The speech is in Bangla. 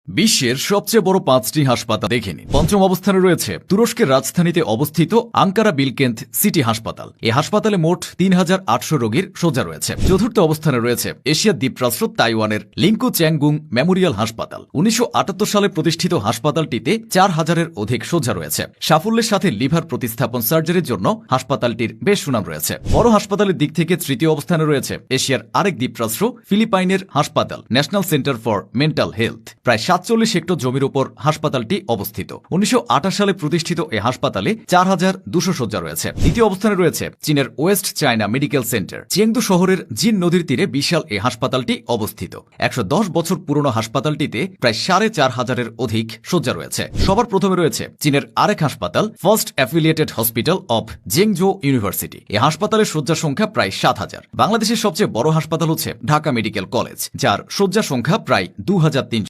বিশ্বের সবচেয়ে বড় 5টি হাসপাতাল দেখে নিন। পঞ্চম অবস্থানে রয়েছে তুরস্কের রাজধানীতে অবস্থিত আঙ্কারা বিলকেন্ট সিটি হাসপাতাল। এই হাসপাতালে মোট ৩,৮০০ রোগীর শয্যা রয়েছে। চতুর্থ অবস্থানে রয়েছে এশিয়ার দ্বীপরাষ্ট্র তাইওয়ানের লিংকু চ্যাংগুং মেমোরিয়াল হাসপাতাল। ১৯৭৮ সালে প্রতিষ্ঠিত হাসপাতালটিতে ৪,০০০-এর অধিক শয্যা রয়েছে। সাফল্যের সাথে লিভার প্রতিস্থাপন সার্জারির জন্য হাসপাতালটির বেশ সুনাম রয়েছে। বড় হাসপাতালের দিক থেকে তৃতীয় অবস্থানে রয়েছে এশিয়ার আরেক দ্বীপরাষ্ট্র ফিলিপাইনের হাসপাতাল national centre for mental health. প্রায় ৪৭ হেক্টর জমির উপর হাসপাতালটি অবস্থিত। ১৯২৮ সালে প্রতিষ্ঠিত এই হাসপাতালে ৪,২০০ শয্যা রয়েছে। দ্বিতীয় অবস্থানে রয়েছে চীনের West China medical centre. Chengdu শহরের জিন নদীর তীরে বিশাল এই হাসপাতালটি অবস্থিত। ১১০ বছর পুরনো হাসপাতালটিতে প্রায় ৪,৫০০-এর অধিক শয্যা রয়েছে। সবার প্রথমে রয়েছে চীনের আরেক হাসপাতাল first affiliated hospital of Zhengzhou university. এই হাসপাতালের শয্যা সংখ্যা প্রায় ৭,০০০। বাংলাদেশের সবচেয়ে বড় হাসপাতাল হচ্ছে ঢাকা মেডিকেল কলেজ, যার শয্যা সংখ্যা প্রায় ২,৩০০।